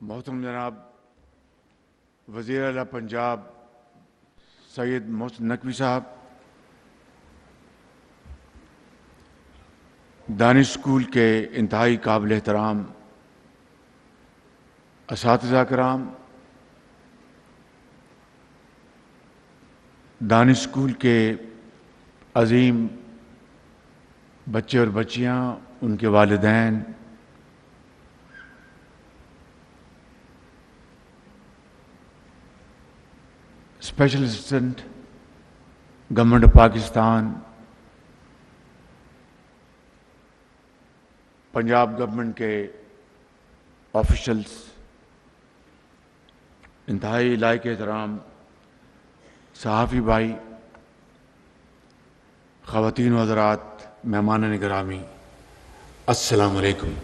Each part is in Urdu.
محترم جناب وزیر اعلیٰ پنجاب سید محسن نقوی صاحب، دانش اسکول کے انتہائی قابل احترام اساتذہ کرام، دانش اسکول کے عظیم بچے اور بچیاں، ان کے والدین، special assistant government of Pakistan, Punjab government کے آفیشلز، انتہائی لائق احترام صحافی بھائی، خواتین و حضرات، مہمان گرامی، السلام علیکم۔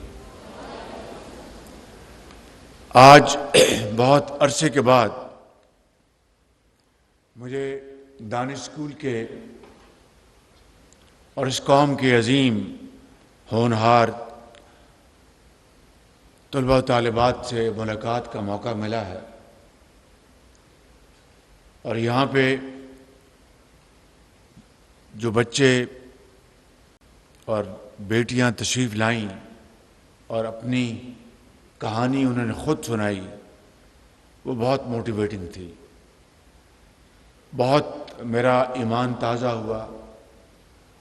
آج بہت عرصے کے بعد مجھے دانش اسکول کے اور اس قوم کے عظیم ہونہار طلباء و طالبات سے ملاقات کا موقع ملا ہے، اور یہاں پہ جو بچے اور بیٹیاں تشریف لائیں اور اپنی کہانی انہوں نے خود سنائی، وہ بہت موٹیویٹنگ تھی۔ بہت میرا ایمان تازہ ہوا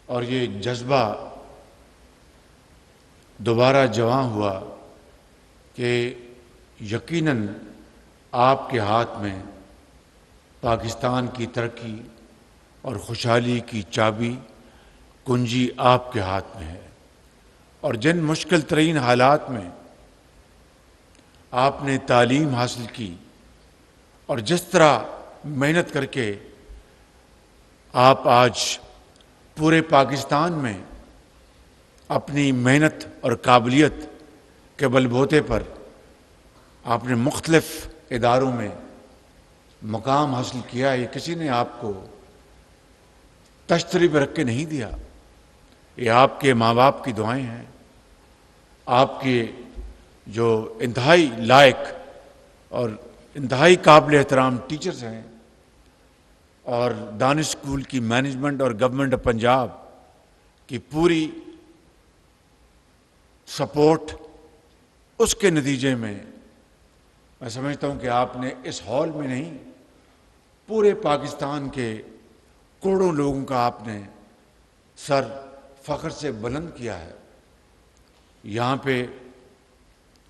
اور یہ جذبہ دوبارہ جواں ہوا کہ یقیناً آپ کے ہاتھ میں پاکستان کی ترقی اور خوشحالی کی چابی کنجی آپ کے ہاتھ میں ہے، اور جن مشکل ترین حالات میں آپ نے تعلیم حاصل کی اور جس طرح محنت کر کے آپ آج پورے پاکستان میں اپنی محنت اور قابلیت کے بل بوتے پر آپ نے مختلف اداروں میں مقام حاصل کیا ہے، یہ کسی نے آپ کو تشتری پہ رکھ کے نہیں دیا، یہ آپ کے ماں باپ کی دعائیں ہیں، آپ کے جو انتہائی لائق اور انتہائی قابل احترام ٹیچرز ہیں، اور دانش اسکول کی مینجمنٹ اور گورنمنٹ آف پنجاب کی پوری سپورٹ، اس کے نتیجے میں میں سمجھتا ہوں کہ آپ نے اس ہال میں نہیں، پورے پاکستان کے کروڑوں لوگوں کا آپ نے سر فخر سے بلند کیا ہے۔ یہاں پہ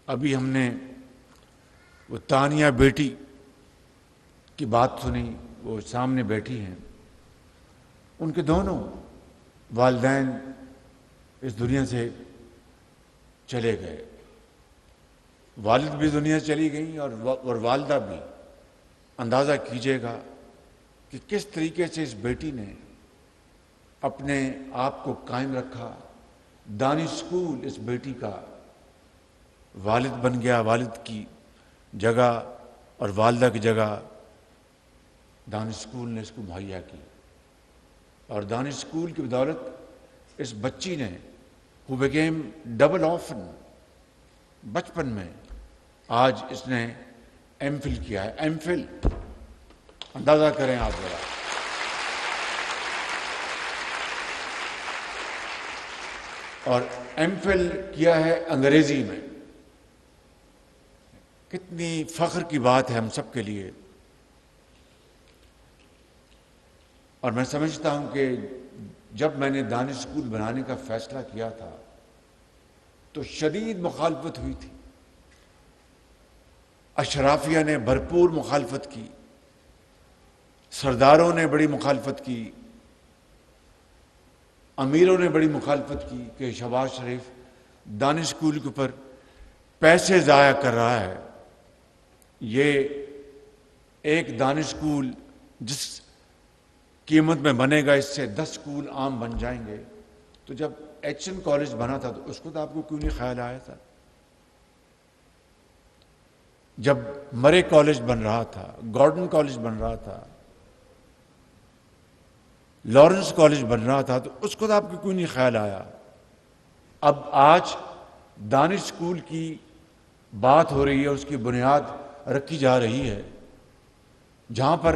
ابھی ہم نے وہ تانیہ بیٹی کی بات سنی، وہ سامنے بیٹھی ہیں، ان کے دونوں والدین اس دنیا سے چلے گئے، والد بھی دنیا سے چلی گئیں اور والدہ بھی۔ اندازہ کیجئے گا کہ کس طریقے سے اس بیٹی نے اپنے آپ کو قائم رکھا۔ دانش اسکول اس بیٹی کا والد بن گیا، والد کی جگہ اور والدہ کی جگہ دانش اسکول نے اس کو مہیا کی، اور دانش اسکول کی بدولت اس بچی نے who became ڈبل آفن، بچپن میں آج اس نے ایم فل کیا ہے۔ ایم فل اندازہ کریں آپ ذرا، اور ایم فل کیا ہے انگریزی میں۔ کتنی فخر کی بات ہے ہم سب کے لیے، اور میں سمجھتا ہوں کہ جب میں نے دانش اسکول بنانے کا فیصلہ کیا تھا تو شدید مخالفت ہوئی تھی، اشرافیہ نے بھرپور مخالفت کی، سرداروں نے بڑی مخالفت کی، امیروں نے بڑی مخالفت کی کہ شہباز شریف دانش اسکول کے اوپر پیسے ضائع کر رہا ہے۔ یہ ایک دانش اسکول جس قیمت میں بنے گا، اس سے 10 اسکول عام بن جائیں گے۔ تو جب ایچ این کالج بنا تھا تو اس کو تو آپ کو کیوں نہیں خیال آیا تھا؟ جب مرے کالج بن رہا تھا، گارڈن کالج بن رہا تھا، لارنس کالج بن رہا تھا، تو اس کو تو آپ کو کیوں نہیں خیال آیا؟ اب آج دانش اسکول کی بات ہو رہی ہے، اس کی بنیاد رکھی جا رہی ہے، جہاں پر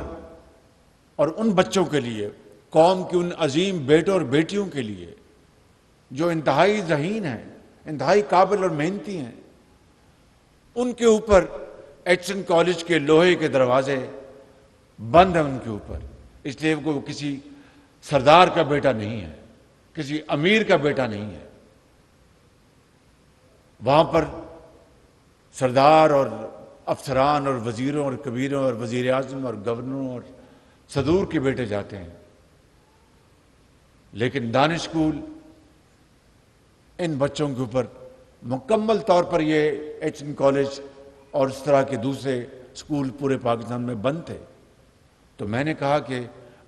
اور ان بچوں کے لیے، قوم کے ان عظیم بیٹوں اور بیٹیوں کے لیے جو انتہائی ذہین ہیں، انتہائی قابل اور محنتی ہیں، ان کے اوپر ایچسن کالج کے لوہے کے دروازے بند ہیں ان کے اوپر، اس لیے وہ کسی سردار کا بیٹا نہیں ہے، کسی امیر کا بیٹا نہیں ہے۔ وہاں پر سردار اور افسران اور وزیروں اور کبیروں اور وزیر اعظم اور گورنروں اور صدور کے بیٹے جاتے ہیں، لیکن دانش اسکول ان بچوں کے اوپر مکمل طور پر، یہ ایچسن کالج اور اس طرح کے دوسرے اسکول پورے پاکستان میں بند تھے۔ تو میں نے کہا کہ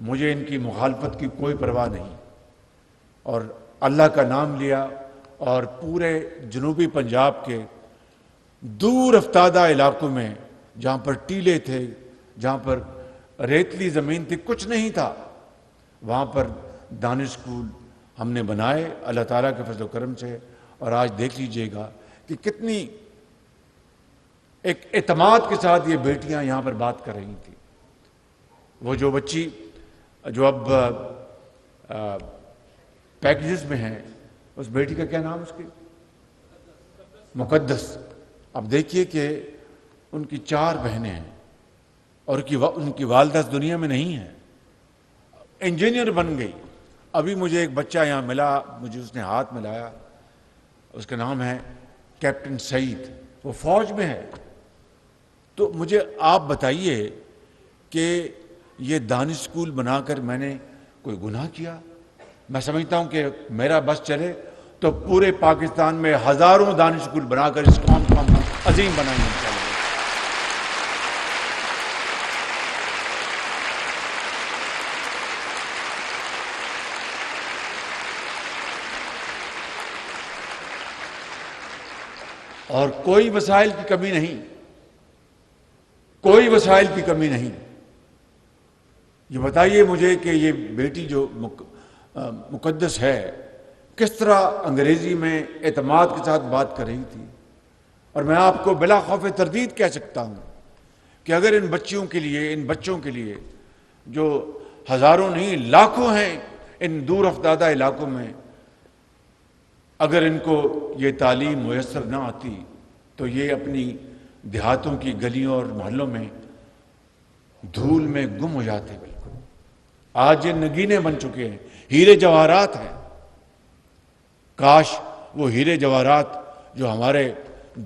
مجھے ان کی مخالفت کی کوئی پرواہ نہیں، اور اللہ کا نام لیا، اور پورے جنوبی پنجاب کے دور افتادہ علاقوں میں جہاں پر ٹیلے تھے، جہاں پر ریتلی زمین تھی، کچھ نہیں تھا، وہاں پر دانش اسکول ہم نے بنائے اللہ تعالیٰ کے فضل و کرم سے۔ اور آج دیکھ لیجئے گا کہ کتنی ایک اعتماد کے ساتھ یہ بیٹیاں یہاں پر بات کر رہی تھیں۔ وہ جو بچی جو اب پیکجز میں ہیں، اس بیٹی کا کیا نام اس کی؟ مقدس۔ اب دیکھیے کہ ان کی 4 بہنیں ہیں، اور ان کی والدہ اس دنیا میں نہیں ہے، انجینئر بن گئی۔ ابھی مجھے ایک بچہ یہاں ملا، مجھے اس نے ہاتھ ملایا، اس کا نام ہے کیپٹن سعید، وہ فوج میں ہے۔ تو مجھے آپ بتائیے کہ یہ دانش اسکول بنا کر میں نے کوئی گناہ کیا؟ میں سمجھتا ہوں کہ میرا بس چلے تو پورے پاکستان میں ہزاروں دانش اسکول بنا کر اس قوم کو ہم عظیم بنائیں گے انشاءاللہ۔ اور کوئی وسائل کی کمی نہیں، کوئی وسائل کی کمی نہیں۔ یہ بتائیے مجھے کہ یہ بیٹی جو مقدس ہے، کس طرح انگریزی میں اعتماد کے ساتھ بات کر رہی تھی۔ اور میں آپ کو بلا خوف تردید کہہ سکتا ہوں کہ اگر ان بچیوں کے لیے، ان بچوں کے لیے جو ہزاروں نہیں لاکھوں ہیں ان دور افتادہ علاقوں میں، اگر ان کو یہ تعلیم میسر نہ آتی تو یہ اپنی دیہاتوں کی گلیوں اور محلوں میں دھول میں گم ہو جاتے۔ بالکل آج یہ نگینے بن چکے ہیں، ہیرے جواہرات ہیں۔ کاش وہ ہیرے جواہرات جو ہمارے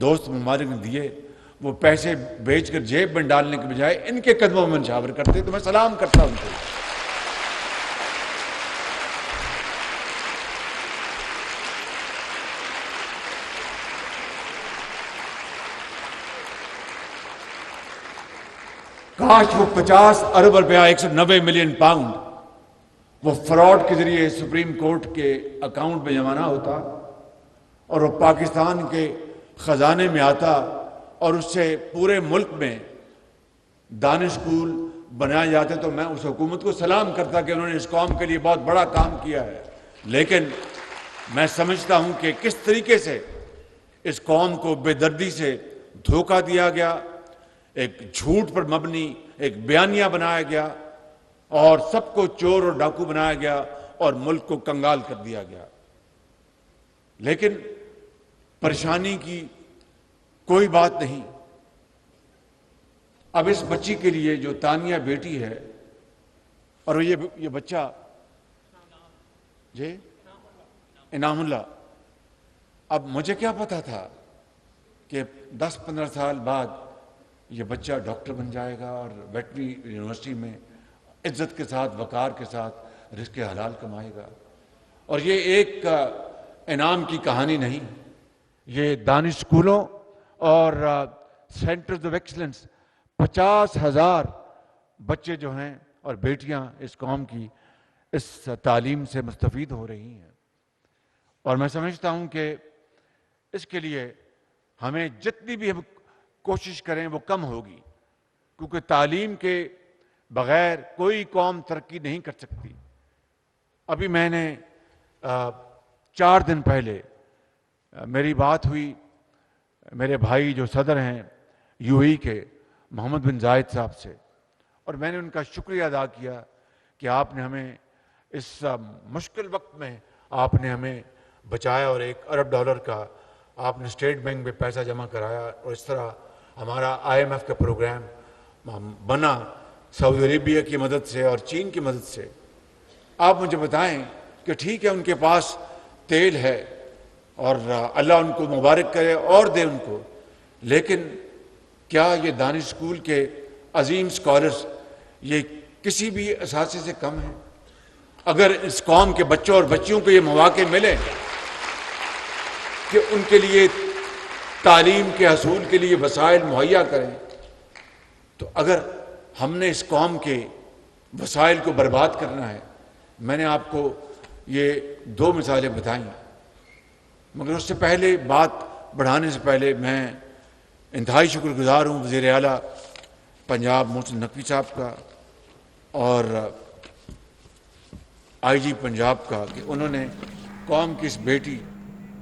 دوست ممالک نے دیے، وہ پیسے بیچ کر جیب میں ڈالنے کے بجائے ان کے قدموں میں نچھاور کرتے، تو میں سلام کرتا ہوں ان کو۔ کاش وہ 50 ارب روپیہ 190 ملین پاؤنڈ وہ فراڈ کے ذریعے سپریم کورٹ کے اکاؤنٹ میں جمع نہ ہوتا، اور وہ پاکستان کے خزانے میں آتا، اور اس سے پورے ملک میں دانش اسکول بنائے جاتے۔ تو میں اس حکومت کو سلام کرتا کہ انہوں نے اس قوم کے لیے بہت بڑا کام کیا ہے۔ لیکن میں سمجھتا ہوں کہ کس طریقے سے اس قوم کو بے دردی سے دھوکہ دیا گیا، ایک جھوٹ پر مبنی ایک بیانیہ بنایا گیا، اور سب کو چور اور ڈاکو بنایا گیا، اور ملک کو کنگال کر دیا گیا۔ لیکن پریشانی کی کوئی بات نہیں۔ اب اس بچی کے لیے جو تانیہ بیٹی ہے، اور یہ بچہ جی انعام اللہ، اب مجھے کیا پتا تھا کہ 10-15 سال بعد یہ بچہ ڈاکٹر بن جائے گا، اور ویٹنری یونیورسٹی میں عزت کے ساتھ، وقار کے ساتھ رزق حلال کمائے گا۔ اور یہ ایک انعام کی کہانی نہیں، یہ دانش اسکولوں اور سینٹرز آف ایکسلنس 50,000 بچے جو ہیں اور بیٹیاں اس قوم کی اس تعلیم سے مستفید ہو رہی ہیں۔ اور میں سمجھتا ہوں کہ اس کے لیے ہمیں جتنی بھی ہم کوشش کریں وہ کم ہوگی، کیونکہ تعلیم کے بغیر کوئی قوم ترقی نہیں کر سکتی۔ ابھی میں نے 4 دن پہلے میری بات ہوئی میرے بھائی جو صدر ہیں UAE کے محمد بن زائد صاحب سے، اور میں نے ان کا شکریہ ادا کیا کہ آپ نے ہمیں اس مشکل وقت میں آپ نے ہمیں بچایا اور $1 ارب کا آپ نے اسٹیٹ بینک میں پیسہ جمع کرایا، اور اس طرح ہمارا IMF کا پروگرام بنا سعودی عربیہ کی مدد سے اور چین کی مدد سے۔ آپ مجھے بتائیں کہ ٹھیک ہے ان کے پاس تیل ہے اور اللہ ان کو مبارک کرے اور دے ان کو، لیکن کیا یہ دانش اسکول کے عظیم سکالرز یہ کسی بھی اثاثے سے کم ہیں؟ اگر اس قوم کے بچوں اور بچیوں کو یہ مواقع ملے کہ ان کے لیے تعلیم کے حصول کے لیے وسائل مہیا کریں، تو اگر ہم نے اس قوم کے وسائل کو برباد کرنا ہے، میں نے آپ کو یہ 2 مثالیں بتائیں، مگر اس سے پہلے بات بڑھانے سے پہلے میں انتہائی شکر گزار ہوں وزیر اعلیٰ پنجاب محسن نقوی صاحب کا اور IG پنجاب کا کہ انہوں نے قوم کی اس بیٹی